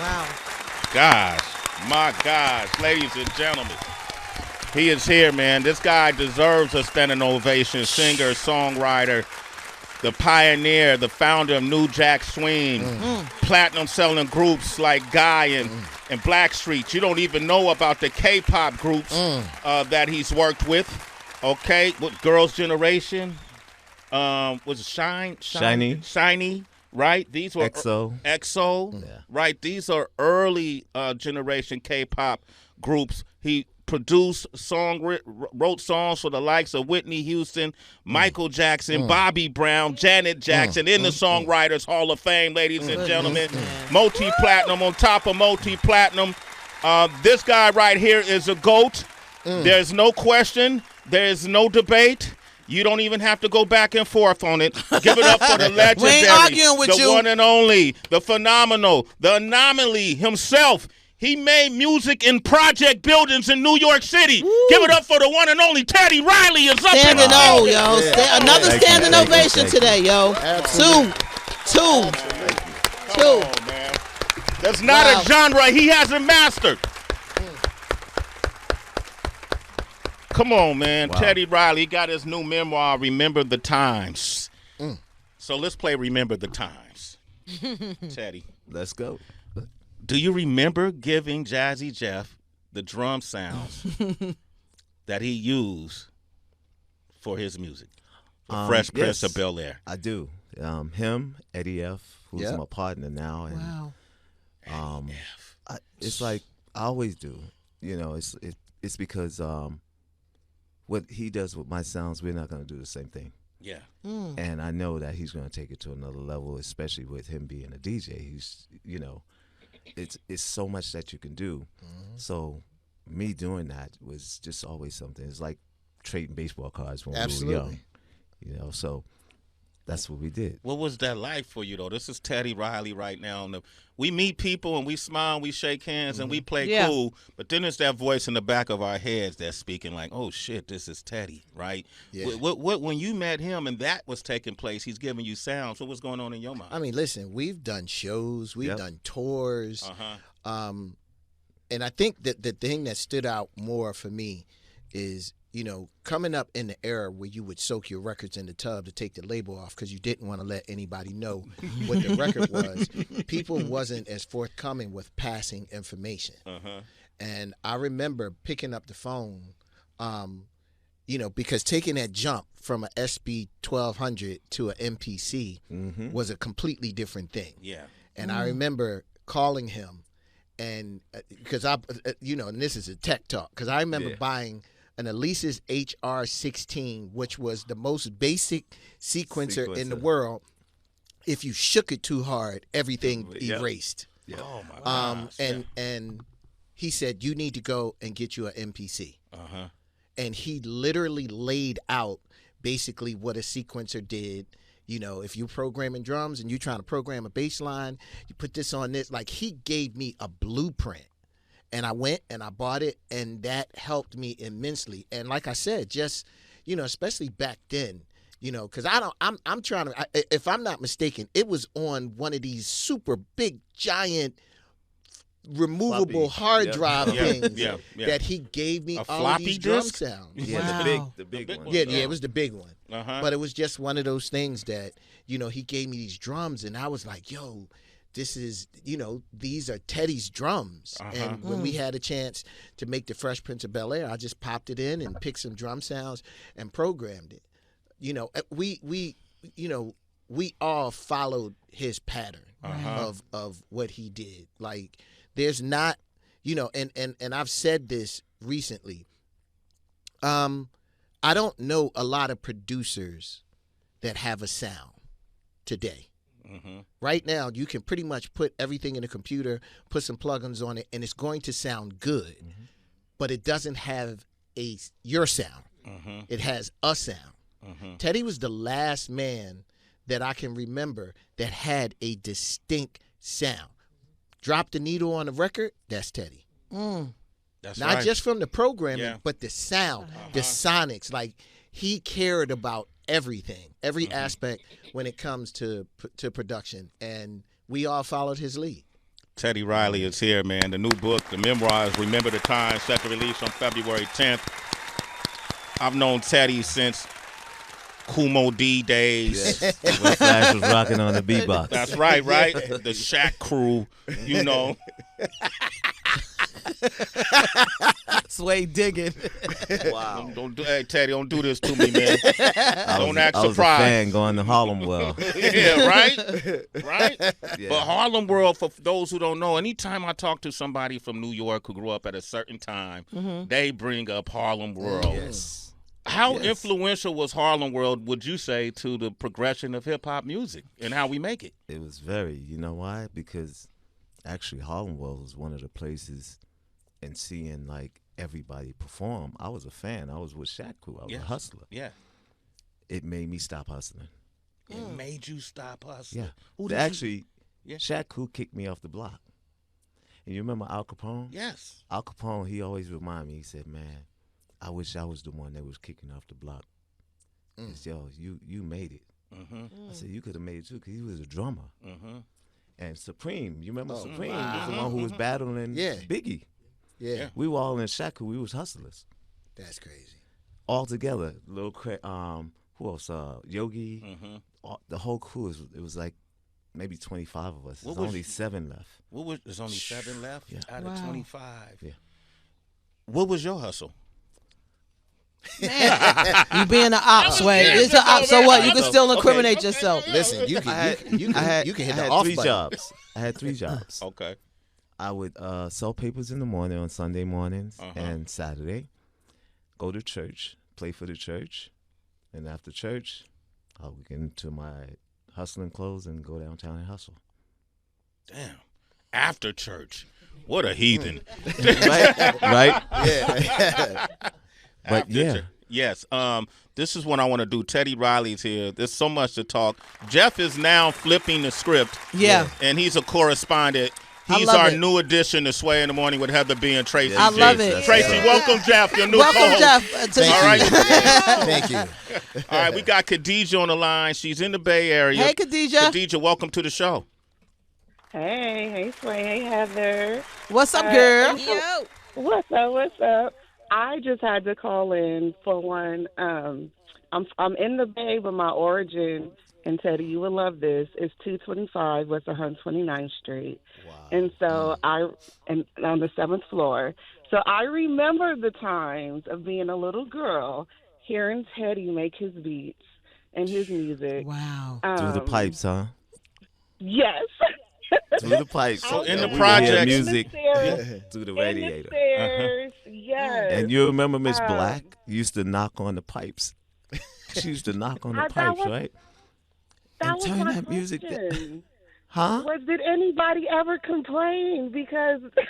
Wow. Gosh, my gosh, ladies and gentlemen. He is here, man. This guy deserves a standing ovation. Singer, songwriter, the pioneer, the founder of New Jack Swing, platinum selling groups like Guy and Blackstreet. You don't even know about the K-pop groups that he's worked with. Okay, with Girls Generation, was it Shiny, right? These were EXO, Yeah. right? These are early generation K-pop groups. He produced wrote songs for the likes of Whitney Houston, Michael Jackson, Bobby Brown, Janet Jackson, in the Songwriters Hall of Fame, ladies and gentlemen. Multi-platinum on top of multi-platinum. This guy right here is a GOAT. There's no question. There's no debate. You don't even have to go back and forth on it. Give it up for the legendary, We ain't arguing with the you. one and only, the phenomenal, the anomaly himself. He made music in project buildings in New York City. Woo. Give it up for the one and only Teddy Riley is up Standing in the O, building. yo. Another standing ovation today, yo. Absolutely. Two. Come on, man. That's not a genre he hasn't mastered. Come on, man. Wow. Teddy Riley got his new memoir, Remember the Times. So let's play Remember the Times. Teddy, Let's go. do you remember giving Jazzy Jeff the drum sounds that he used for his music? For Fresh Prince of Bel-Air. I do. Him, Eddie F., who's Yep. my partner now. And, Wow. it's like I always do. You know, it's because what he does with my sounds, we're not going to do the same thing. Yeah. And I know that he's going to take it to another level, especially with him being a DJ. He's, you know, it's so much that you can do. So me doing that was just always something. It's like trading baseball cards when we were young. You know, so that's what we did. What was that like for you, though? This is Teddy Riley right now. We meet people and we smile and we shake hands and we play cool, but then it's that voice in the back of our heads that's speaking like, oh, shit, this is Teddy, right? Yeah. What when you met him and that was taking place, he's giving you sounds, what was going on in your mind? I mean, listen, we've done shows, we've done tours, and I think that the thing that stood out more for me is, you know, coming up in the era where you would soak your records in the tub to take the label off because you didn't want to let anybody know what the record was. People wasn't as forthcoming with passing information. And I remember picking up the phone, you know, because taking that jump from an SB 1200 to an MPC was a completely different thing. Yeah. And I remember calling him, and because you know, and this is a tech talk, because I remember buying an Elise's HR-16, which was the most basic sequencer in the world. If you shook it too hard, everything erased. Oh my gosh. And he said, you need to go and get you an MPC. And he literally laid out basically what a sequencer did. You know, if you're programming drums and you're trying to program a bass line, you put this on this. Like, he gave me a blueprint. And I went and I bought it, and that helped me immensely. And like I said, just, you know, especially back then, you know, because I'm trying to, if I'm not mistaken, it was on one of these super big, giant, removable hard drive things that he gave me all these drum sounds. Yeah, the big one. Yeah, it was the big one. But it was just one of those things that, you know, he gave me these drums, and I was like, yo, this is, you know, these are Teddy's drums. And when we had a chance to make the Fresh Prince of Bel-Air, I just popped it in and picked some drum sounds and programmed it. You know, we all followed his pattern of what he did. Like, there's not, you know, and I've said this recently. I don't know a lot of producers that have a sound today. Right now, you can pretty much put everything in a computer, put some plugins on it, and it's going to sound good. But it doesn't have your sound. It has a sound. Teddy was the last man that I can remember that had a distinct sound. Drop the needle on the record, that's Teddy. That's Not right. just from the programming, but the sound, the sonics. Like, he cared about everything, every aspect when it comes to production, and we all followed his lead. Teddy Riley is here, man. The new book, the memoirs, Remember the Time, set to release on February 10th. I've known Teddy since Kumo D days. Yes. When Flash was rocking on the beatbox. That's right? The Shaq crew, you know. Sway digging. Wow. Hey, Teddy, don't do this to me, man. Don't act surprised. I was a fan going to Harlem World. Yeah, right? Yeah. But Harlem World, for those who don't know, anytime I talk to somebody from New York who grew up at a certain time, they bring up Harlem World. Yes. How influential was Harlem World, would you say, to the progression of hip-hop music and how we make it? It was very, you know why? Because actually Harlem World was one of the places, and seeing like everybody perform, I was a fan. I was with Shaq Crew. I was a hustler. Yeah. It made me stop hustling. It made you stop hustling. Yeah. Actually, Shaq Crew kicked me off the block. And you remember Al Capone? Yes. Al Capone, he always reminded me, he said, man, I wish I was the one that was kicking off the block. Yo, you made it. I said, you could have made it too, because he was a drummer. And Supreme, you remember Supreme was the one who was battling Biggie. Yeah. We were all in Shaq Crew. We was hustlers. That's crazy. All together. Who else? Yogi. The whole crew. It was like maybe 25 of us. There's only 7 left. There's only 7 left out of 25. Yeah. What was your hustle? Man, you being an op, Sway. It's an op, so what? You can still incriminate yourself. Listen, you can hit the off button. I had 3 jobs. Okay. I would sell papers in the morning on Sunday mornings and Saturday. Go to church, play for the church, and after church, I would get into my hustling clothes and go downtown and hustle. Damn. After church. What a heathen. Right? Yeah. But Yes. This is what I want to do. Teddy Riley's here. There's so much to talk. Jeff is now flipping the script. Yeah. And he's a correspondent. He's love our it. new addition to Sway in the Morning with Heather B and Tracy I G. love it. Tracy, welcome, Jeff, your new Welcome, co-host. Jeff. To All right. Thank you. All right, we got Khadijah on the line. She's in the Bay Area. Hey, Khadijah. Khadijah, welcome to the show. Hey, Sway, hey, Heather. What's up, girl? What's up? I just had to call in for one. I'm in the Bay, but my origin, and Teddy, you would love this, is 225 West 129th Street. Wow. And so and on the 7th floor. So I remember the times of being a little girl, hearing Teddy make his beats and his music. Wow. Through the pipes, huh? Yes. Through the pipes. So in the we projects- hear music Stairs, through the in radiator. the stairs, yes. And you remember Miss Black used to knock on the pipes. She used to knock on the pipes, right? That And was turn my that music question. Huh? Did anybody ever complain? Because it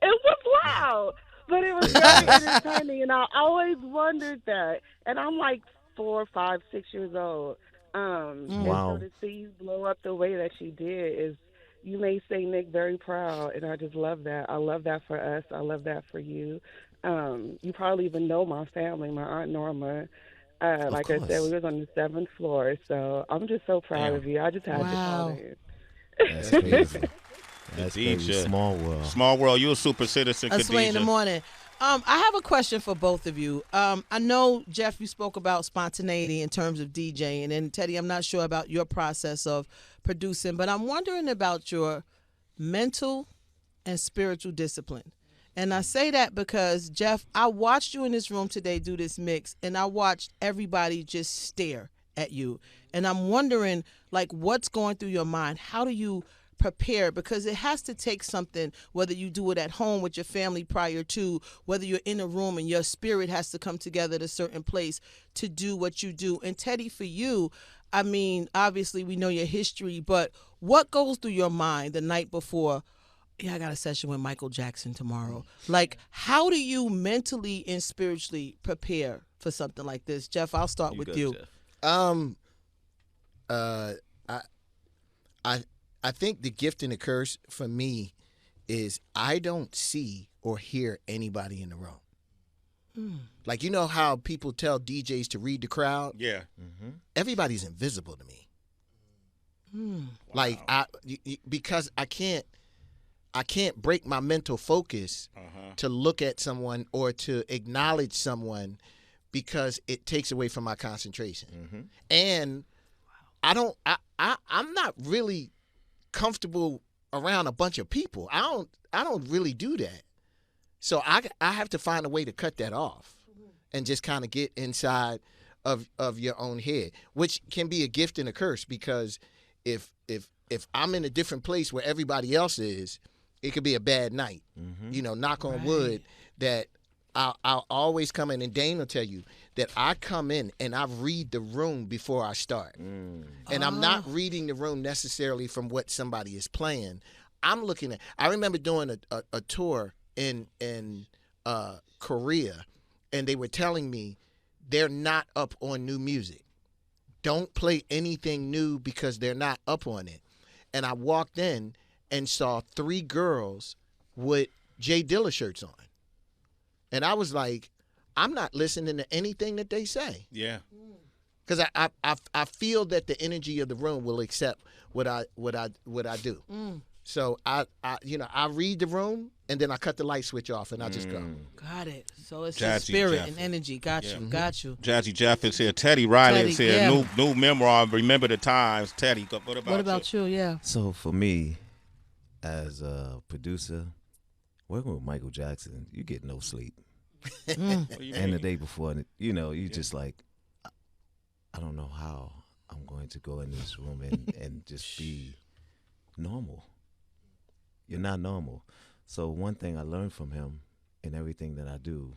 was loud, but it was very entertaining, and I always wondered that. And I'm like 4, 5, 6 years old. Wow. And so to see you blow up the way that you did is, you made St. Nick very proud, and I just love that. I love that for us. I love that for you. You probably even know my family, my Aunt Norma. Like I said, we was on the 7th floor, so I'm just so proud of you. I just had to call in. That's crazy. That's crazy. Khadijah. Small world. Small world. You a super citizen, That's Sway in the Khadijah. Morning. I have a question for both of you. I know, Jeff, you spoke about spontaneity in terms of DJing, and Teddy, I'm not sure about your process of producing, but I'm wondering about your mental and spiritual discipline. And I say that because, Jeff, I watched you in this room today do this mix, and I watched everybody just stare at you. And I'm wondering, like, what's going through your mind? How do you prepare? Because it has to take something, whether you do it at home with your family prior to, whether you're in a room and your spirit has to come together at a certain place to do what you do. And Teddy, for you, I mean, obviously we know your history, but what goes through your mind the night before? Yeah, I got a session with Michael Jackson tomorrow. Like, how do you mentally and spiritually prepare for something like this? Jeff, I'll start with you. Jeff. I think the gift and the curse for me is I don't see or hear anybody in the room. Like, you know how people tell DJs to read the crowd? Yeah. Everybody's invisible to me. Like, because I can't I can't break my mental focus to look at someone or to acknowledge someone because it takes away from my concentration. And I'm not really comfortable around a bunch of people. I don't really do that. So I have to find a way to cut that off and just kind of get inside of your own head, which can be a gift and a curse, because if I'm in a different place where everybody else is, it could be a bad night. You know, knock on wood, that I'll always come in, and Dane will tell you that I come in and I read the room before I start. And I'm not reading the room necessarily from what somebody is playing. I'm looking at, I remember doing a tour in Korea, and they were telling me they're not up on new music. Don't play anything new because they're not up on it. And I walked in and saw 3 girls with Jay Dilla shirts on. And I was like, I'm not listening to anything that they say. Yeah. Because I feel that the energy of the room will accept what I do. So I read the room, and then I cut the light switch off, and I just go. Got it. So it's Jazzy just spirit Jeff. and energy. Got you. Jazzy Jeff is here. Teddy Riley is here. Yeah. New memoir, Remember the Times. Teddy, what about you? Yeah. So for me, as a producer, working with Michael Jackson, you get no sleep. And the day before, you just like, I don't know how I'm going to go in this room and just be normal. You're not normal. So one thing I learned from him in everything that I do,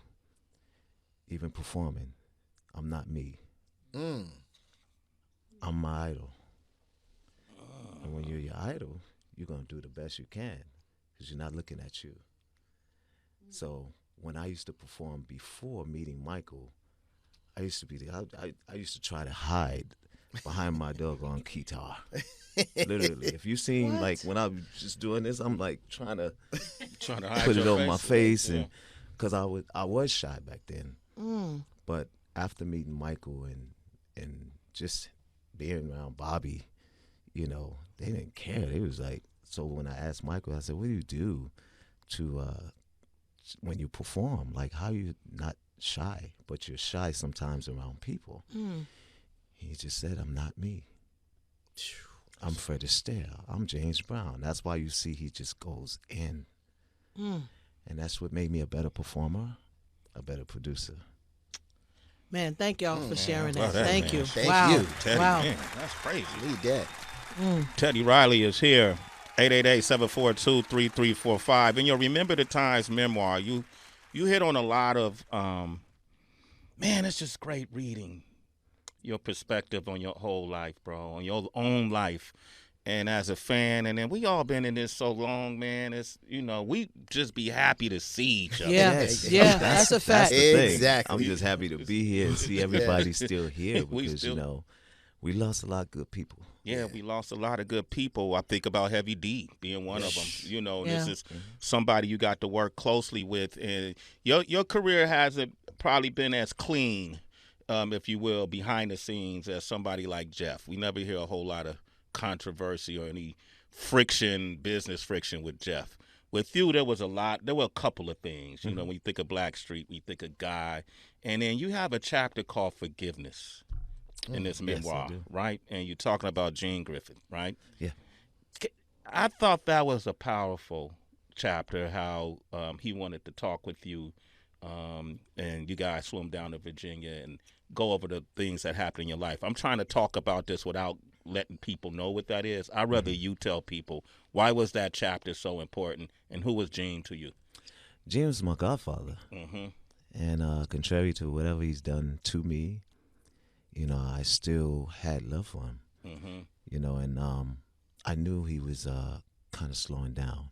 even performing, I'm not me. I'm my idol. And when you're your idol, you're going to do the best you can because you're not looking at you. So when I used to perform before meeting Michael, I used to try to hide behind my doggone guitar. Literally, if you seen like when I was just doing this, I'm like trying to hide put it your on my face, face, and because I was shy back then. But after meeting Michael and just being around Bobby, they didn't care. They was like, so when I asked Michael, I said, "What do you do to when you perform? Like, how you not shy, but you're shy sometimes around people?" He just said, "I'm not me. I'm Fred Astaire. I'm James Brown." That's why you see he just goes in. And that's what made me a better performer, a better producer. Man, thank y'all for sharing that. that, Thank man. you. Thank wow. you. Teddy, Wow. man, that's crazy. Need that. Teddy Riley is here. 888-742-3345. In your Remember the Times memoir, you hit on a lot of, man, it's just great reading your perspective on your whole life, bro, on your own life. And as a fan, and then we all been in this so long, man, it's, we just be happy to see each other. Yeah, Yes. yeah, that's a fact. That's the thing. Exactly. I'm just happy to be here and see everybody still here We because, still- we lost a lot of good people. Yeah, we lost a lot of good people. I think about Heavy D being one of them. This is somebody you got to work closely with. And your career hasn't probably been as clean, if you will, behind the scenes as somebody like Jeff. We never hear a whole lot of controversy or any business friction with Jeff. With you, there were a couple of things. When you think of Blackstreet, we think of Guy. And then you have a chapter called Forgiveness in this memoir, yes, I do. right? And you're talking about Gene Griffith, right? Yeah. I thought that was a powerful chapter, how he wanted to talk with you, and you guys flew him down to Virginia and go over the things that happened in your life. I'm trying to talk about this without letting people know what that is. I'd rather you tell people, why was that chapter so important, and who was Gene to you? Gene was my godfather. And contrary to whatever he's done to me, I still had love for him. And I knew he was kind of slowing down.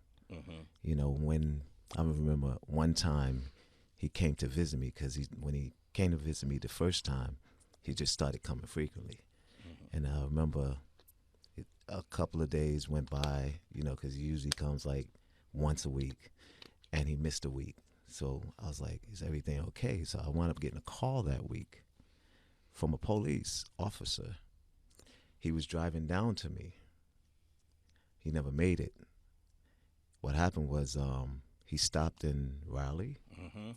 When I remember one time he came to visit me, because when he came to visit me the first time, he just started coming frequently. And I remember a couple of days went by, because he usually comes like once a week, and he missed a week. So I was like, is everything okay? So I wound up getting a call that week from a police officer. He was driving down to me. He never made it. what happened was he stopped in Raleigh Mm-hmm.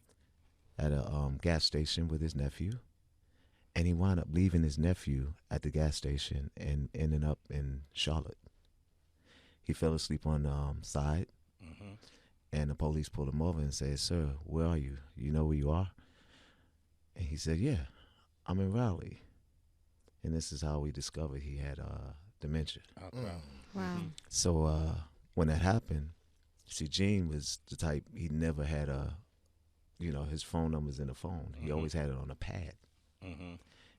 at a gas station with his nephew, and he wound up leaving his nephew at the gas station and ending up in Charlotte. He fell asleep on the side, Mm-hmm. and the police pulled him over and said, "Sir, where are you? You know where you are?" And he said, "Yeah, I'm in Raleigh." And this is how we discovered he had dementia. Okay. Wow. So when that happened, see, Gene was the type, he never had his phone numbers in the phone. He always had it on a pad. Mm-hmm.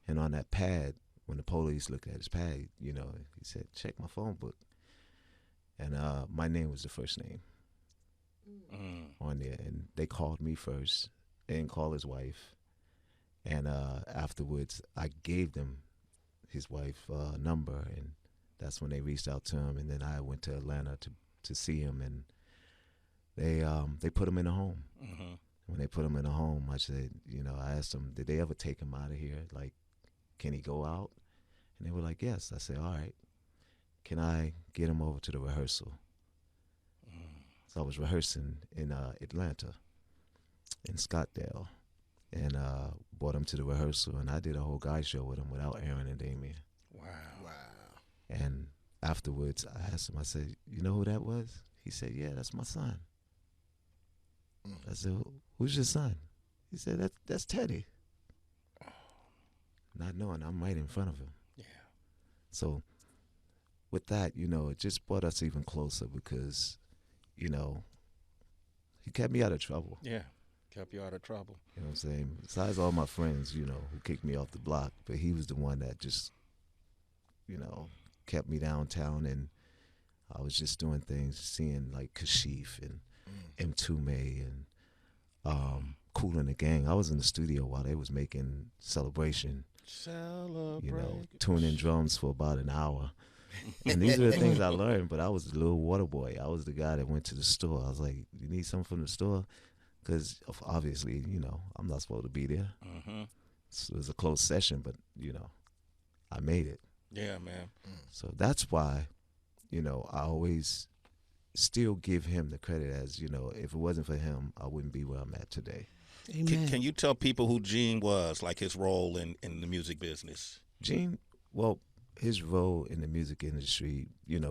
And on that pad, when the police looked at his pad, he said, "Check my phone book." And my name was the first name on there. And they called me first. They didn't call his wife. And afterwards, I gave them his wife's number, and that's when they reached out to him. And then I went to Atlanta to see him, and they put him in a home. Mm-hmm. When they put him in a home, I said, I asked them, did they ever take him out of here? Like, can he go out? And they were like, yes. I said, all right. Can I get him over to the rehearsal? So I was rehearsing in Atlanta, in Scottsdale, and brought him to the rehearsal, and I did a whole guy show with him without Aaron and Damien. Wow. And afterwards, I asked him, I said, "You know who that was?" He said, "Yeah, that's my son." I said, "Who's your son?" He said, that's Teddy. Not knowing I'm right in front of him. Yeah. So with that, it just brought us even closer because, he kept me out of trouble. Yeah. Kept you out of trouble. You know what I'm saying? Besides all my friends, who kicked me off the block, but he was the one that just, kept me downtown, and I was just doing things, seeing like Kashif and M2May and Kool and the Gang. I was in the studio while they was making Celebration, tuning drums for about an hour. And these are the things I learned, but I was the little water boy. I was the guy that went to the store. I was like, "You need something from the store?" Because obviously, I'm not supposed to be there. Mm-hmm. So it was a closed session, but, I made it. Yeah, man. So that's why, I always still give him the credit as, if it wasn't for him, I wouldn't be where I'm at today. Amen. Can you tell people who Gene was, like his role in the music business? Gene, well, his role in the music industry,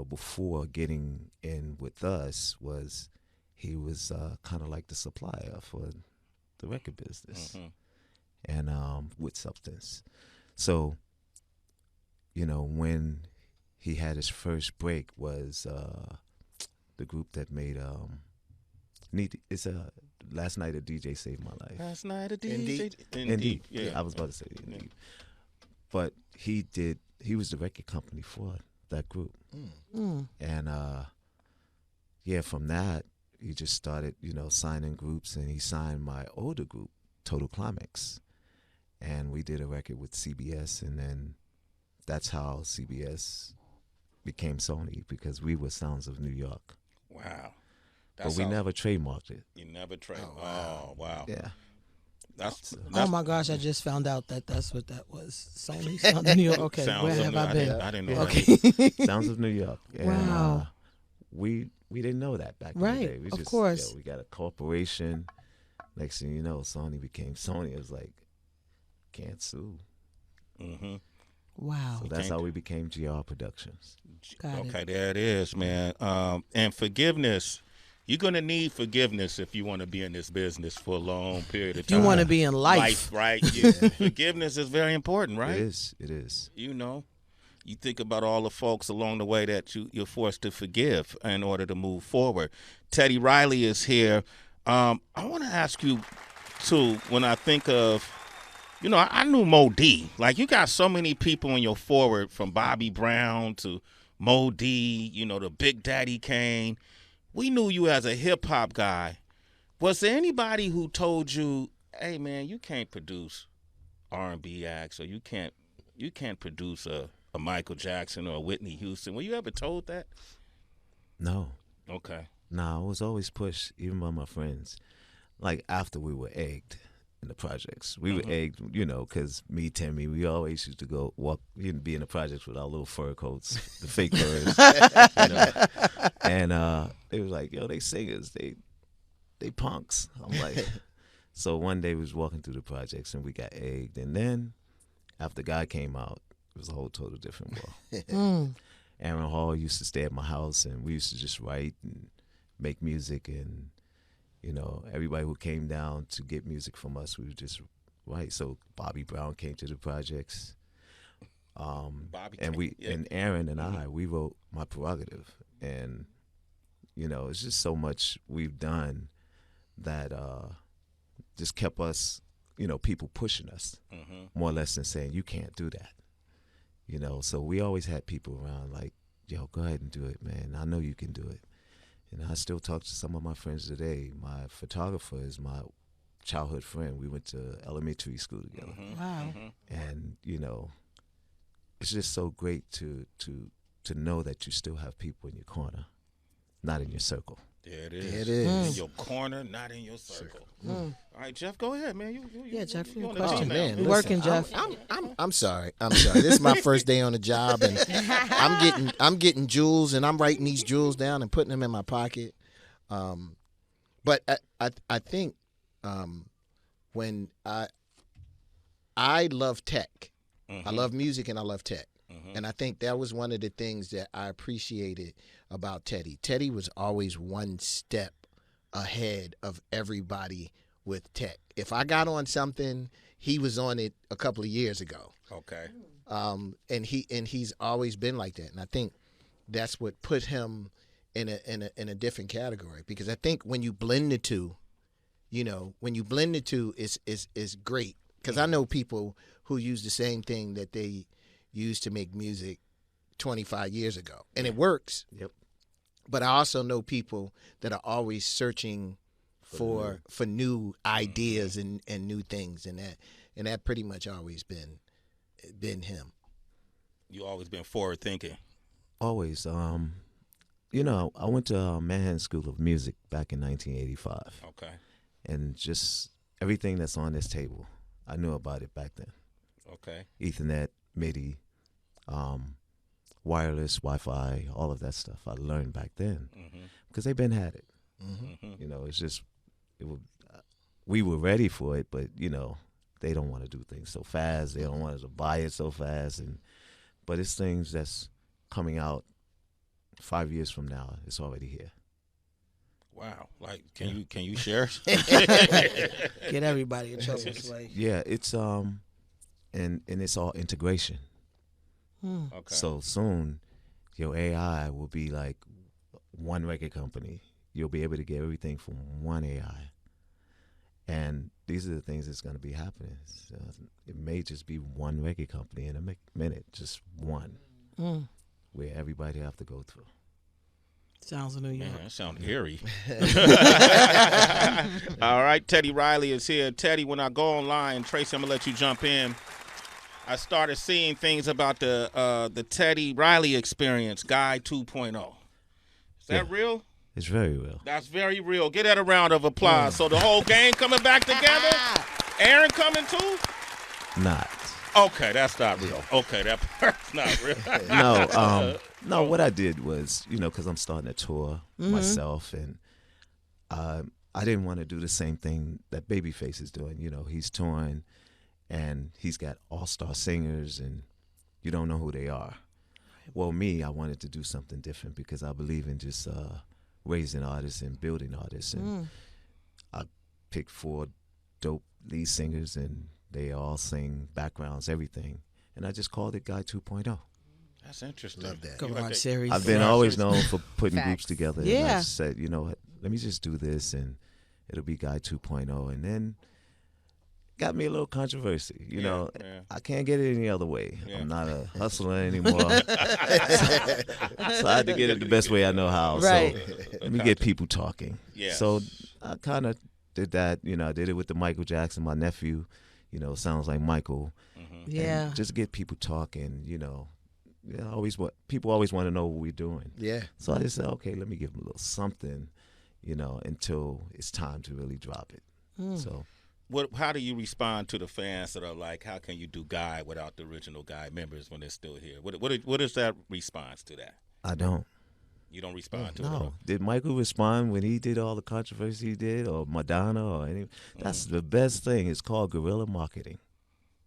before getting in with us was he was kind of like the supplier for the record business and with Substance. So, when he had his first break was the group that made Last Night a DJ Saved My Life. Last night a DJ. Indeed. Yeah. I was about to say Indeed. But he was the record company for that group. And from that, he just started, signing groups, and he signed my older group, Total Climax. And we did a record with CBS, and then that's how CBS became Sony, because we were Sounds of New York. Wow. But we never trademarked it. You never trademarked. Oh, wow. Yeah. That's oh my gosh! I just found out that's what that was. Sony Sound of New York. Okay, Sounds where of have New- I been? I didn't know. Okay. Sounds of New York. And, Wow. We didn't know that back in Right, the day. We of just, course. we got a corporation. Next thing you know, Sony became Sony. It was like, can't sue. Mm-hmm. Wow. So that's how we became GR Productions. Got Okay, it. there it is, man. And forgiveness. You're going to need forgiveness if you want to be in this business for a long period of You time. want to be in life. Right? Yeah. Forgiveness is very important, right? It is. It is. You think about all the folks along the way that you're forced to forgive in order to move forward. Teddy Riley is here. I want to ask you, too, when I think of, I knew Mo D. Like, you got so many people in your forward, from Bobby Brown to Mo D, the Big Daddy Kane. We knew you as a hip-hop guy. Was there anybody who told you, hey, man, you can't produce R&B acts, or you can't produce a Michael Jackson or a Whitney Houston? Were you ever told that? No. Okay. No, I was always pushed, even by my friends. Like, after we were egged, in the projects. We were egged, because me, Timmy, we always used to go walk, be in the projects with our little fur coats, the fake furs. And they was like, yo, they singers, they punks. I'm like, so one day we was walking through the projects and we got egged. And then after God came out, it was a whole total different world. Aaron Hall used to stay at my house and we used to just write and make music, and everybody who came down to get music from us, we would just write. So Bobby Brown came to the projects, and Aaron and I, we wrote My Prerogative, and it's just so much we've done that just kept us, people pushing us more or less than saying you can't do that, So we always had people around like, yo, go ahead and do it, man. I know you can do it. And I still talk to some of my friends today. My photographer is my childhood friend. We went to elementary school together. Wow. And, it's just so great to know that you still have people in your corner, not in your circle. There it is. There it is. In your corner, not in your circle. All right, Jeff, go ahead, man. Jeff, you you on question. the team now. Man, You're listen, working, Jeff. I'm sorry. This is my first day on the job, and I'm getting jewels, and I'm writing these jewels down and putting them in my pocket. But I think when I love tech, I love music and I love tech, and I think that was one of the things that I appreciated about Teddy. Teddy was always one step ahead of everybody with tech. If I got on something, he was on it a couple of years ago. Okay. And he's always been like that, and I think that's what put him in a different category, because I think when you blend the two, is great. Because I know people who use the same thing that they used to make music 25 years ago, and it works. Yep. But I also know people that are always searching for new ideas and new things, and that pretty much always been him. You always been forward thinking. Always. I went to Manhattan School of Music back in 1985. Okay. And just everything that's on this table, I knew about it back then. Okay. Ethernet, MIDI, wireless, Wi-Fi, all of that stuff I learned back then because they been had it. It's just we were ready for it, but they don't want to do things so fast. They don't want us to buy it so fast, but it's things that's coming out 5 years from now. It's already here. Wow! Like, can you share? Get everybody in trouble. Like. Yeah, it's and it's all integration. Okay. So soon, your AI will be like one record company. You'll be able to get everything from one AI. And these are the things that's going to be happening. So it may just be one record company in a minute, just one, where everybody have to go through. Sounds New York. Man, that sounds eerie. All right, Teddy Riley is here. Teddy, when I go online, Tracy, I'm going to let you jump in. I started seeing things about the Teddy Riley experience, Guy 2.0. Is that real? It's very real. That's very real. Get that a round of applause. So the whole gang coming back together? Aaron coming too? Not. Okay, that's not real. Okay, that part's not real. No, what I did was, because I'm starting a tour myself, and I didn't want to do the same thing that Babyface is doing. He's touring, and he's got all-star singers, and you don't know who they are. Well, me, I wanted to do something different because I believe in just raising artists and building artists. And I picked 4 dope lead singers, and they all sing backgrounds, everything. And I just called it Guy 2.0. That's interesting. Love that. Garage series. I've been always known for putting groups together. Yeah. And I just said, what, let me just do this, and it'll be Guy 2.0. And then got me a little controversy. I can't get it any other way. Yeah. I'm not a hustler anymore. So I had to get it the best way I know how. Right. So let me get people talking. Yes. So I kind of did that. I did it with the Michael Jackson, my nephew. Sounds like Michael. Yeah. And just get people talking, people always want to know what we're doing. Yeah. So I just said, okay, let me give them a little something, until it's time to really drop it. So how do you respond to the fans that are like, how can you do Guy without the original Guy members when they're still here? What is that response to that? I don't. You don't respond to it at No. all? Did Michael respond when he did all the controversy he did, or Madonna, or any? That's the best thing. It's called guerrilla marketing.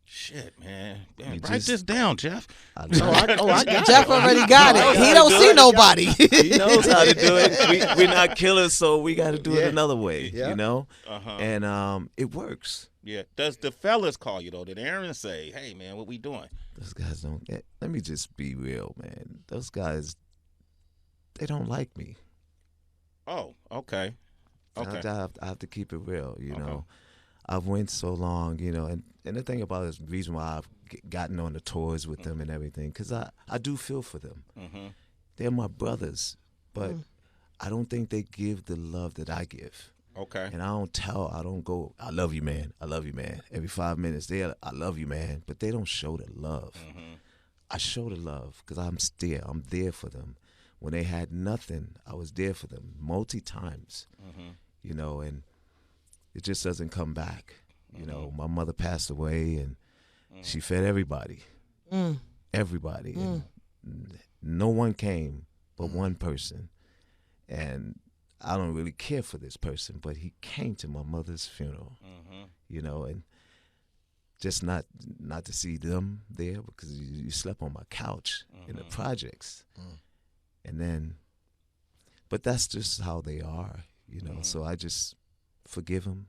Shit, man. You Write this down, Jeff. I got Jeff already got it. He don't see nobody. He knows how to do it. We're not killers, so we got to do it another way, you know? Uh-huh. And it works. Yeah. Does the fellas call you, though? Did Aaron say, hey, man, what we doing? Those guys don't. Let me just be real, man. Those guys, they don't like me. Oh, okay. Okay. I have to keep it real, you know. I've went so long, you know, and the thing about it is the reason why I've gotten on the tours with them and everything, because I do feel for them. Mm-hmm. They're my brothers, but I don't think they give the love that I give. Okay. And I don't go, I love you, man. I love you, man. Every 5 minutes, I love you, man. But they don't show the love. Mm-hmm. I show the love because I'm there for them. When they had nothing, I was there for them times, you know, and it just doesn't come back. You know, my mother passed away, and she fed everybody. Everybody. And no one came but one person. And I don't really care for this person, but he came to my mother's funeral, you know, and just not to see them there because you slept on my couch in the projects. And then, but that's just how they are, you know, so I just forgive them,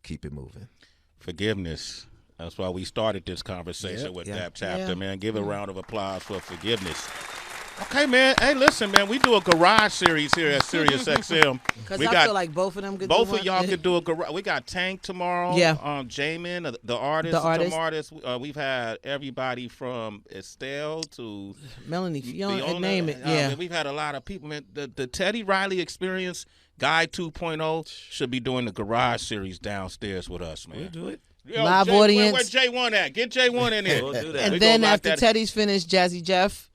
keep it moving. Forgiveness. That's why we started this conversation with that chapter, man. Give a round of applause for forgiveness. Okay, man. Hey, listen, man. We do a garage series here at Sirius XM. Because I feel like both of them could do both one. of y'all could do a garage. We got Tank tomorrow. Yeah. Jamin, the artist. The artist. We've had everybody from Estelle to Melanie Fiona, Fiona, name it. Yeah. We've had a lot of people, man. The Teddy Riley Experience, Guy 2.0, should be doing the garage series downstairs with us, man. We'll do it. Yo, Live Jay, audience. Where's J1 at? Get J1 in here. We'll do that. And We then gonna rock after that. Teddy's finished, Jazzy Jeff.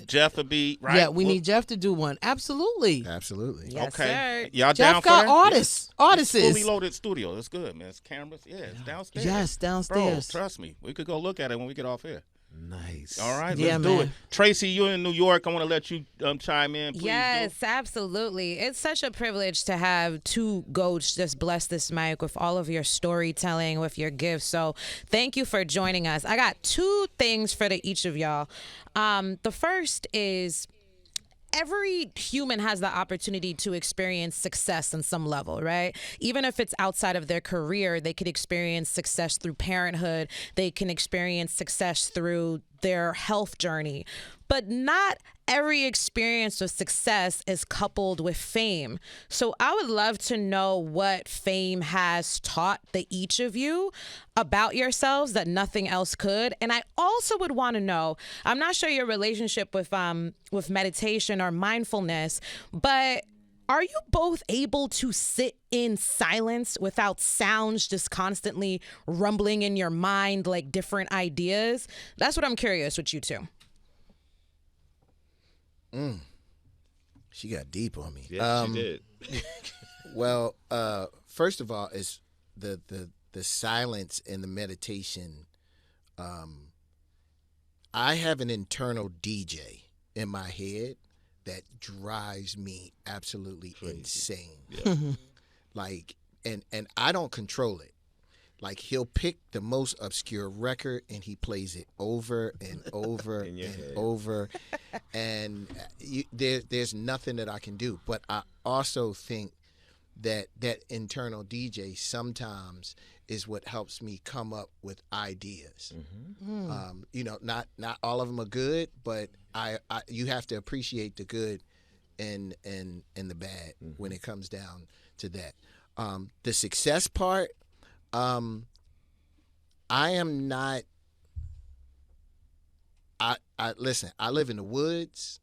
Jeff will be right. Yeah, we need Jeff to do one. Absolutely. Absolutely. Yes, Okay, sir. y'all Jeff down for got that? artists. Artists. Fully loaded studio. That's good, man. It's cameras. Yeah, it's downstairs. Yes, downstairs. Bro, trust me. We could go look at it when we get off here. Nice. All right, Yeah, let's do man. it. Tracy, you're in New York. I want to let you chime in, please. Yes, absolutely. It's such a privilege to have two goats just bless this mic with all of your storytelling, with your gifts. So thank you for joining us. I got two things for each of y'all. The first is every human has the opportunity to experience success on some level, right? Even if it's outside of their career, they could experience success through parenthood. They can experience success through their health journey. But not every experience with success is coupled with fame. So I would love to know what fame has taught each of you about yourselves that nothing else could. And I also would want to know, I'm not sure your relationship with meditation or mindfulness, but are you both able to sit in silence without sounds just constantly rumbling in your mind like different ideas? That's what I'm curious with you two. She got deep on me. Yeah, she did. Well, first of all, is the silence and the meditation. I have an internal DJ in my head that drives me absolutely insane. Yeah. Like, and I don't control it. Like, he'll pick the most obscure record and he plays it over and over In your and head. over, and there's nothing that I can do. But I also think that internal DJ sometimes is what helps me come up with ideas. You know, not all of them are good, but you have to appreciate the good and the bad when it comes down to that. The success part. I am not. I listen. I live in the woods.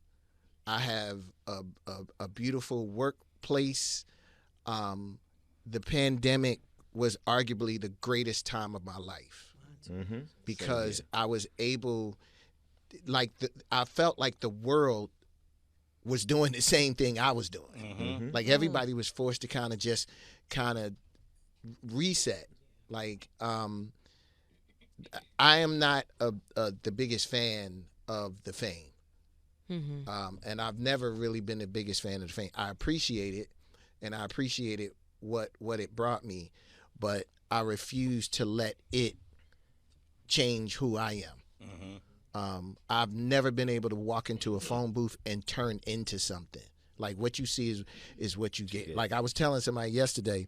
I have a beautiful workplace. The pandemic was arguably the greatest time of my life because I was able, I felt like the world was doing the same thing I was doing. Like everybody was forced to kind of reset. Like, I am not the biggest fan of the fame. And I've never really been the biggest fan of the fame. I appreciate it, and I appreciated what it brought me, but I refuse to let it change who I am. I've never been able to walk into a phone booth and turn into something. Like, what you see is what you get. Like, I was telling somebody yesterday,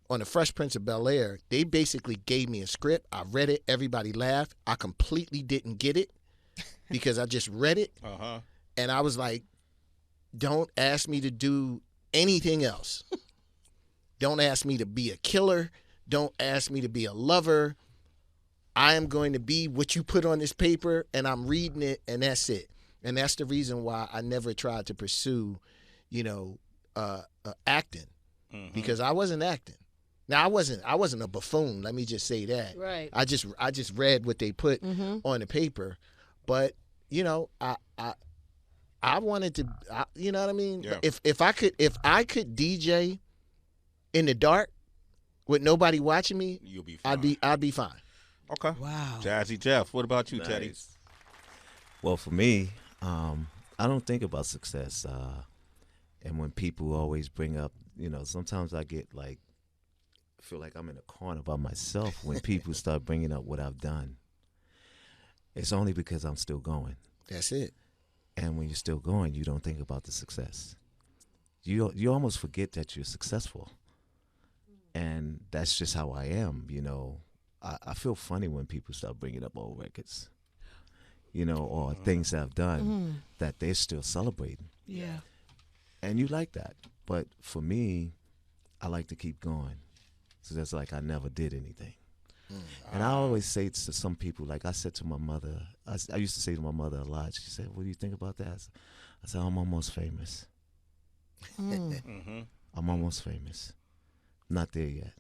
on the Fresh Prince of Bel-Air, they basically gave me a script. I read it. Everybody laughed. I completely didn't get it because I just read it. And I was like, don't ask me to do anything else. Don't ask me to be a killer. Don't ask me to be a lover. I am going to be what you put on this paper, and I'm reading it, and that's it. And that's the reason why I never tried to pursue, acting, because I wasn't acting. Now, I wasn't a buffoon. Let me just say that. Right. I just read what they put on the paper, but I wanted to. You know what I mean? Yeah. If I could DJ in the dark with nobody watching me, You'll be fine. I'd be fine. Okay. Wow. Jazzy Jeff, what about you, Teddy? Well, for me, I don't think about success. And when people always bring up, sometimes I get like, feel like I'm in a corner by myself when people start bringing up what I've done. It's only because I'm still going. That's it. And when you're still going, you don't think about the success. You almost forget that you're successful. And that's just how I am, I feel funny when people start bringing up old records, or things that I've done that they're still celebrating. Yeah. And you like that. But for me, I like to keep going. So that's like I never did anything. And I always say to some people, like I said to my mother, I used to say to my mother a lot, she said, what do you think about that? I said, I'm almost famous. I'm almost famous. Not there yet.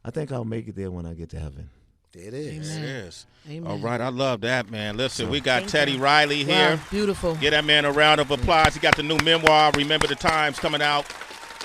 I think I'll make it there when I get to heaven. There it is. Amen. It is. Amen. All right, I love that, man. Listen, we got Thank Teddy you. Riley here. Wow, beautiful. Give that man a round of applause. He got the new memoir, Remember the Times, coming out.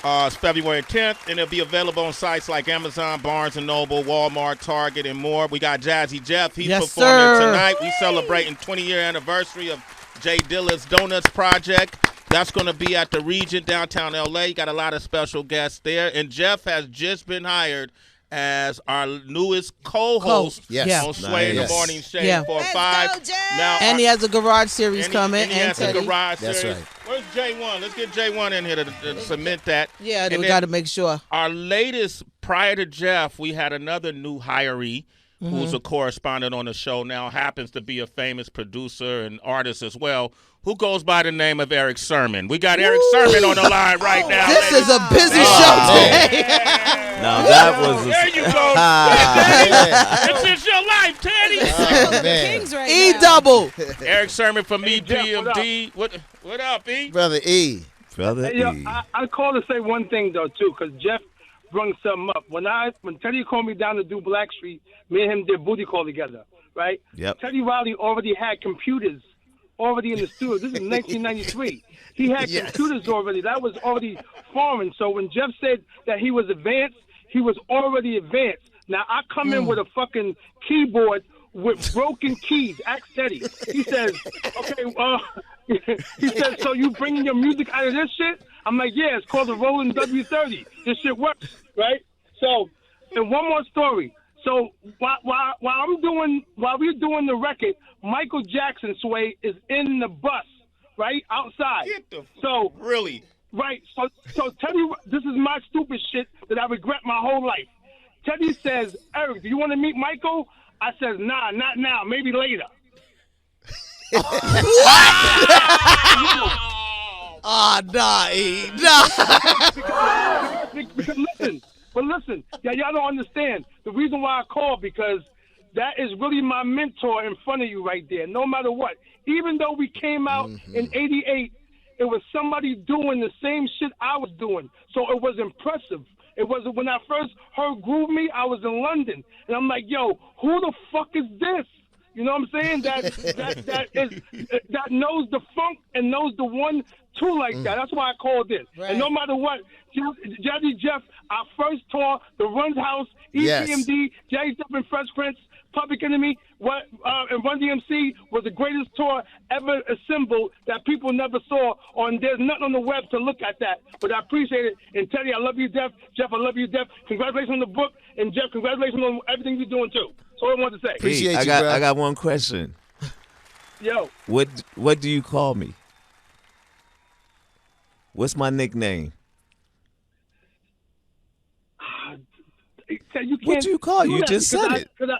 It's February 10th, and it'll be available on sites like Amazon, Barnes & Noble, Walmart, Target, and more. We got Jazzy Jeff. He's performing tonight. We celebrating 20-year anniversary of Jay Dilla's Donuts Project. That's going to be at the Regent, downtown L.A. Got a lot of special guests there. And Jeff has just been hired as our newest co-host on Sway in the Morning Shade for Let's 5. go, Jeff. Now, And he has a garage series coming. And he has a Teddy. garage That's series. right. Where's J1? Let's get J1 in here to cement that. Yeah, And we then got to make sure. Our latest, prior to Jeff, we had another new hiree who's a correspondent on the show now, happens to be a famous producer and artist as well, who goes by the name of Erick Sermon. We got Erick Sermon on the line right now. This is a busy show today. Now that was There you go. This is your life, Teddy. The Kings right E now. double. Erick Sermon from Hey, Jeff, EPMD. What up, E? Brother E. Brother Hey, yo, E. I called to say one thing though too, because Jeff brung something up. When Teddy called me down to do Blackstreet, me and him did booty call together, right? Yep. Teddy Riley already had computers already in the studio. This is 1993. He had computers already. That was already foreign. So when Jeff said that he was advanced, he was already advanced. Now I come in with a fucking keyboard with broken keys. Ask Teddy. He says, okay, he says, so you bringing your music out of this shit? I'm like, yeah, it's called the Roland W30. This shit works, right? So, and one more story. So while we're doing the record, Michael Jackson Sway is in the bus, right outside. Really? Right. So Teddy, this is my stupid shit that I regret my whole life. Teddy says, Eric, do you want to meet Michael? I says, nah, not now, maybe later. Nah, E. Nah. Because listen, y'all don't understand. The reason why I called, because that is really my mentor in front of you right there, no matter what. Even though we came out in 88, it was somebody doing the same shit I was doing. So it was impressive. It was when I first heard Groove Me, I was in London. And I'm like, yo, who the fuck is this? You know what I'm saying? That knows the funk and knows the 1-2 like that. That's why I call this. Right. And no matter what, Jazzy Jeff, our first tour, the Run's House, Yes. ECMD, Jazzy Jeff and Fresh Prince, Public Enemy, and Run DMC was the greatest tour ever assembled that people never saw. There's nothing on the web to look at that. But I appreciate it. And Teddy, I love you, Jeff. Jeff, I love you, Jeff. Congratulations on the book. And Jeff, congratulations on everything you're doing, too. That's all I want to say. Appreciate I you, got bro. I got one question. Yo. What do you call me? What's my nickname? You What you call? You that just because said it.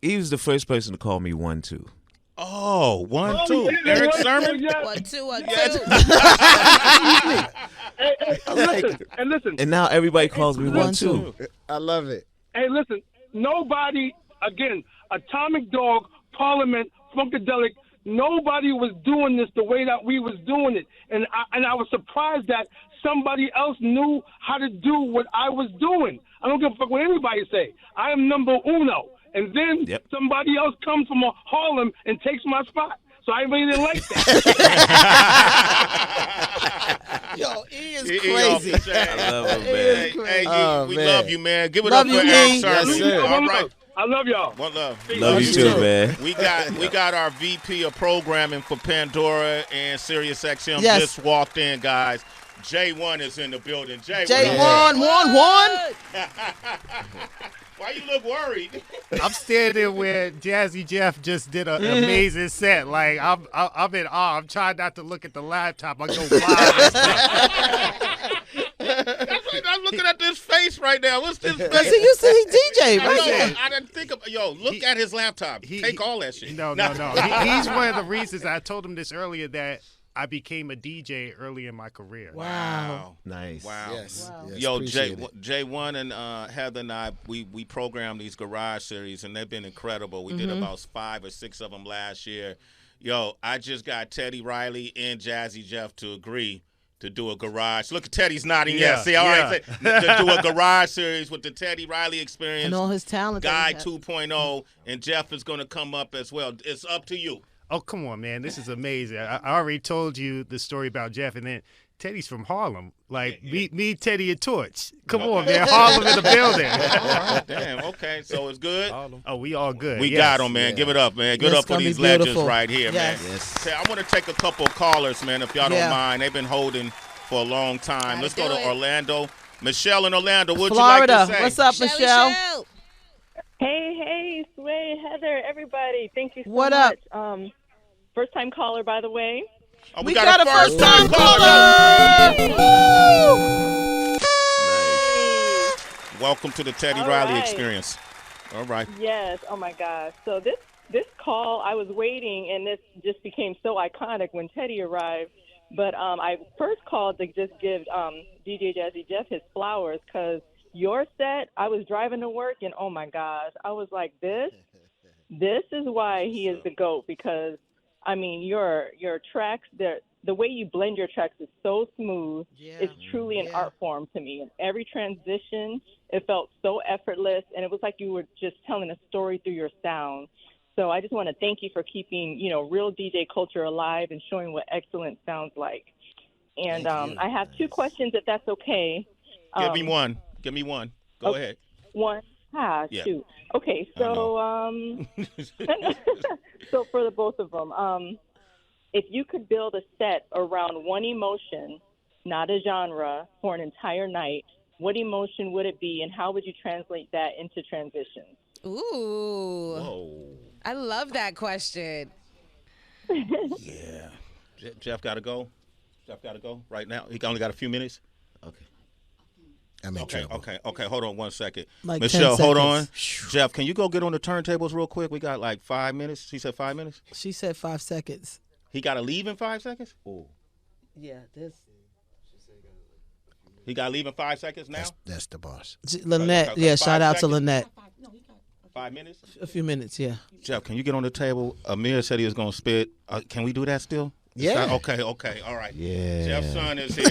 He was the first person to call me 1-2. Oh, 1-2. yeah, Erick 1-2, Sermon? yeah. 1-2, 1-2. And listen. And now everybody calls me 1-2. I love it. Hey, listen. Nobody, again, Atomic Dog, Parliament, Funkadelic, nobody was doing this the way that we was doing it. And I was surprised that somebody else knew how to do what I was doing. I don't give a fuck what anybody say. I am number uno. And then somebody else comes from Harlem and takes my spot. So I really didn't like that. Yo, he is crazy. I love him, man. Hey, we man. love you, man. Give it Love up you, for E. Erick Yes, Sermon. sir. All right. I love y'all. One love. Love you too, man. We got our VP of programming for Pandora and Sirius XM Yes. just walked in, guys. J1 is in the building. J1. J1, 1-1. Why you look worried? I'm standing where Jazzy Jeff just did an amazing set. Like I'm in awe. I'm trying not to look at the laptop. I go blind. I'm looking at this face right now. What's this face? Because he used to DJ, right? I didn't think of. Look at his laptop. Take all that shit. No. He's one of the reasons. I told him this earlier that I became a DJ early in my career. Wow. Nice. Wow. Yes. Yes, Yo, appreciate it. J1 and Heather and I, we programmed these garage series, and they've been incredible. We did about 5 or 6 of them last year. Yo, I just got Teddy Riley and Jazzy Jeff to agree to do a garage. Look, Teddy's nodding. Yeah, See, all right. To do a garage series with the Teddy Riley experience. And all his talent. Guy 2.0, and Jeff is going to come up as well. It's up to you. Oh, come on, man. This is amazing. I already told you the story about Jeff, and then Teddy's from Harlem. Like, me, Teddy, and Torch. Come on, man. Harlem in the building. All right, damn. Okay, so it's good. Oh, we all good. We got them, man. Give it up, man. Give it up for these legends right here, man. Yes. I want to take a couple of callers, man, if y'all don't mind. They've been holding for a long time. Let's go to Orlando. Michelle in Orlando, what'd Florida. you like to say? What's up, Michelle? Hey, Sway, Heather, everybody. Thank you so What much. up? First time caller, by the way. Oh, We got a first time caller. Welcome to the Teddy All Riley right. experience. All right. Yes. Oh my gosh. So this call, I was waiting, and this just became so iconic when Teddy arrived. But I first called to just give DJ Jazzy Jeff his flowers, because your set, I was driving to work, and oh my gosh, I was like, this is why he is the GOAT, because I mean, your tracks, the way you blend your tracks is so smooth. Yeah. It's truly an art form to me. And every transition, it felt so effortless, and it was like you were just telling a story through your sound. So I just want to thank you for keeping, real DJ culture alive and showing what excellence sounds like. And I have 2 questions, if that's okay. Give me one. Go ahead. One. Yeah. Shoot. Okay, so so for the both of them, if you could build a set around one emotion, not a genre, for an entire night, what emotion would it be, and how would you translate that into transitions? Ooh. Whoa. I love that question. Yeah. Jeff got to go. Right now. He only got a few minutes. Okay. I'm in trouble. Okay. Hold on 1 second. Like Michelle, 10 hold on. seconds. Jeff, can you go get on the turntables real quick? We got like 5 minutes. She said 5 minutes. She said 5 seconds. He got to leave in 5 seconds? Oh. Yeah, this. He got to leave in 5 seconds now? That's the boss. Lynette. Okay, Yeah, 5 shout out to seconds? Lynette. 5 minutes? A few minutes, yeah. Jeff, can you get on the table? Amir said he was going to spit. Can we do that still? Yeah. Okay. All right. Yeah. Jeff's son is here.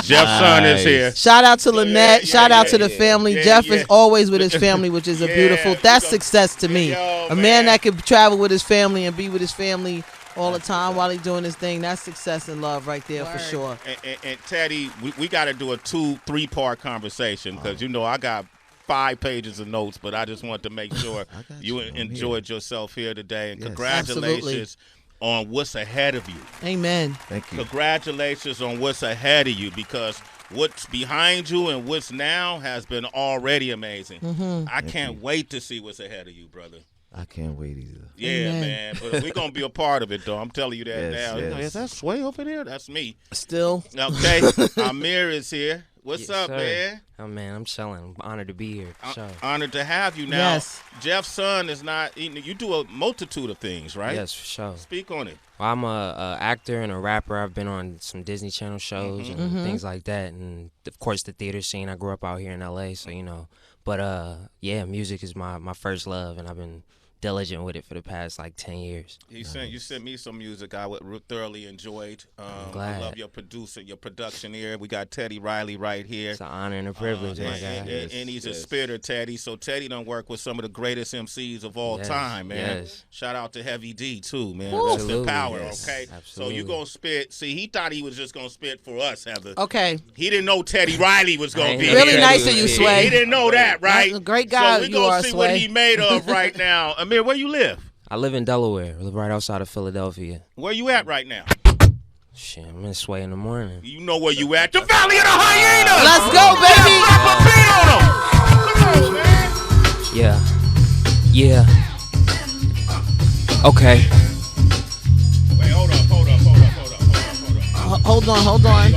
Jeff's son is here. Shout out to Lynette. Shout out to the family. Yeah, Jeff yeah. is always with his family, which is a beautiful. That's success to me. A man that can travel with his family and be with his family all the time while he's doing his thing. That's success and love right there for sure. And Teddy, we got to do a 2-3 part conversation because I got 5 pages of notes, but I just want to make sure you enjoyed yourself here today. And congratulations on what's ahead of you. Amen. Thank you. Congratulations on what's ahead of you because what's behind you and what's now has been already amazing. I can't wait to see what's ahead of you, brother. I can't wait either. Yeah, Amen. man. But we're going to be a part of it, though. I'm telling you that Yes, now. yes. Is that Sway over there? That's me. Still. Okay. Amir is here. What's up, sir. man? Oh, man, I'm chilling. I'm honored to be here. For sure. Honored to have you. Now, Yes. Jeff's son is not, you do a multitude of things, right? Yes, for sure. Speak on it. Well, I'm a actor and a rapper. I've been on some Disney Channel shows and things like that. And, of course, the theater scene. I grew up out here in L.A., so, But, yeah, music is my first love, and I've been diligent with it for the past 10 years. You sent me some music I thoroughly enjoyed. glad. I love your production here. We got Teddy Riley right here. It's an honor and a privilege, my guy. And he's a spitter, Teddy. So Teddy done work with some of the greatest MCs of all time, man. Yes. Shout out to Heavy D too, man. Absolutely. Rest in power, Yes. okay? Absolutely. So you gonna spit. See, he thought he was just gonna spit for us, Heather. Okay. He didn't know Teddy Riley was gonna be Really here. nice of you, Sway. He didn't know that, right? That's a great guy So we you gonna are, see Sway. what he made of right now. Amir, where you live? I live in Delaware. I live right outside of Philadelphia. Where you at right now? Shit, I'm in Sway in the morning. You know where you at? The Valley of the Hyenas. Let's go, baby. Yeah. Yeah. Okay. Wait, hold up. Hold on. Hold up.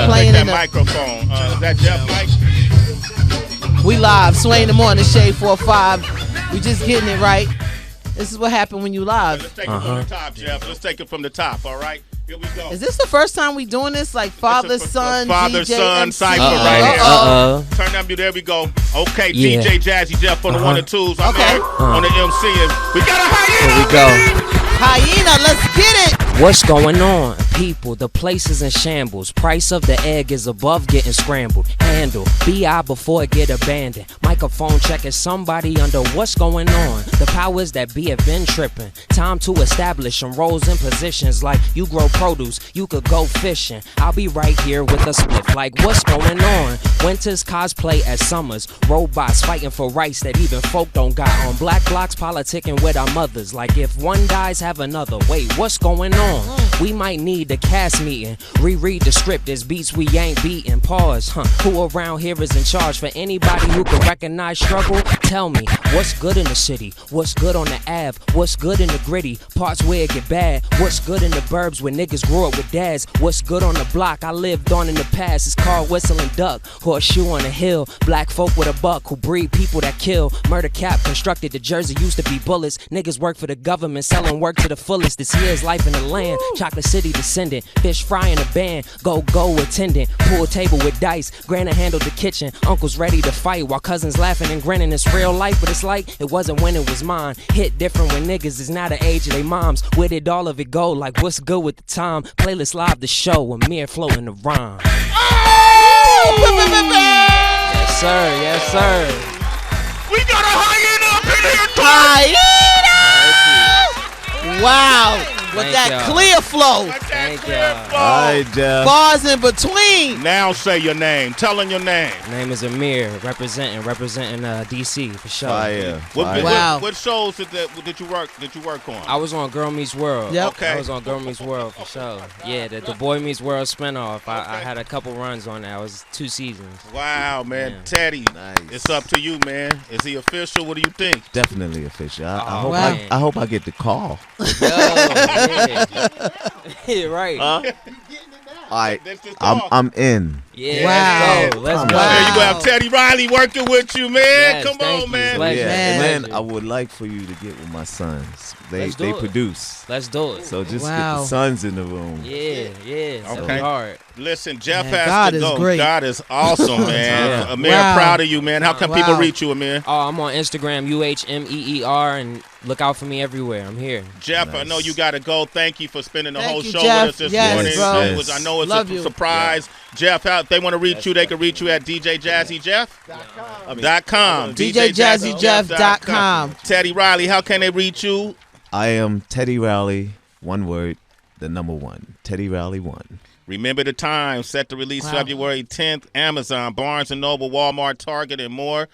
playing Take in that the- microphone. Is that Jeff Mike? We live. Sway in the morning, Shade 4-5. We just getting it right. This is what happened when you live. Let's take it from the top, Jeff. Let's take it from the top, all right? Here we go. Is this the first time we doing this? Like father, son, Father, DJ, son, MC? cipher right here. Uh-oh. Turn that mute. There we go. Okay, Yeah. DJ Jazzy Jeff on the 1 and 2s. I'm Okay. here on the MC. And we got a hyena. Here we go. Hyena, let's get it. What's going on? People, the place is in shambles. Price of the egg is above getting scrambled. Handle BI before it get abandoned. Microphone checking somebody under what's going on. The powers that be have been tripping. Time to establish some roles and positions. Like you grow produce, you could go fishing. I'll be right here with a split. Like what's going on? Winters cosplay as summers. Robots fighting for rights that even folk don't got on. Black blocks politicking with our mothers. Like if one dies, have another. Wait, what's going on? We might need a cast meeting. Reread the script. There's beats we ain't beating. Pause. Who around here is in charge? For anybody who can recognize struggle, tell me what's good in the city. What's good on the Ave? What's good in the gritty parts where it get bad? What's good in the burbs where niggas grew up with dads? What's good on the block I lived on in the past? It's called Whistle and Duck. Horseshoe on the hill. Black folk with a buck who breed people that kill. Murder cap constructed the Jersey used to be bullets. Niggas work for the government selling work to the fullest. This year's life in the land. Chocolate City descendant. Fish fry in a band. Go attendant. Pool table with dice. Grandma handled the kitchen. Uncle's ready to fight while cousins laughing and grinning. It's real life, but it's like it wasn't when it was mine. Hit different when niggas is not the age of they moms. Where did all of it go? Like what's good with the time? Playlist live the show. Amir flowing the rhyme. Yes, sir. Yes, sir. We got a hyena up in here. Hyena! Wow. With Thank that y'all. clear flow. Thank y'all. Hi, Jeff. Bars in between. Now say your name. Tell them your name. My name is Amir, representing DC for sure. Fire. Wow. What shows did you work on? I was on Girl Meets World. Yep. Okay. I was on Girl Meets World for sure. Yeah, the Boy Meets World spinoff. I had a couple runs on that. It was 2 seasons. Wow, man. Yeah. Teddy, Nice. it's up to you, man. Is he official? What do you think? Definitely official. I hope Wow. I hope I get the call. Yeah, right. All right, That's the I'm talk. I'm in. Yeah, Wow. let's go. Let's Wow. go. There you go. Have Teddy Riley working with you, man. Yes, Come thank on, you. man. Pleasure. Yeah, Man. and then I would like for you to get with my sons. They Let's do it. produce. Let's do it. So just get Wow. the sons in the room. Yeah. It's Okay. hard. Listen, Jeff Man, has God to is go. great. God is awesome, man. Yeah. Amir, Wow. proud of you, man. How can people Wow. reach you, Amir? Oh, I'm on Instagram, UHMEER, and look out for me everywhere. I'm here. Jeff, I know you got to go. Thank you for spending the Thank whole you, show Jeff. with us this Yes, morning. bro. It was- I know it's Love a you. surprise. Jeff, if they want to reach you, they can reach you at DJ Jazzy Jeff. .com. DJJazzyJeff.com. Teddy Riley, how can they reach you? I am Teddy Riley, one word, the number 1. Teddy Riley 1. Remember the time, set to release Wow. February 10th. Amazon, Barnes & Noble, Walmart, Target, and more.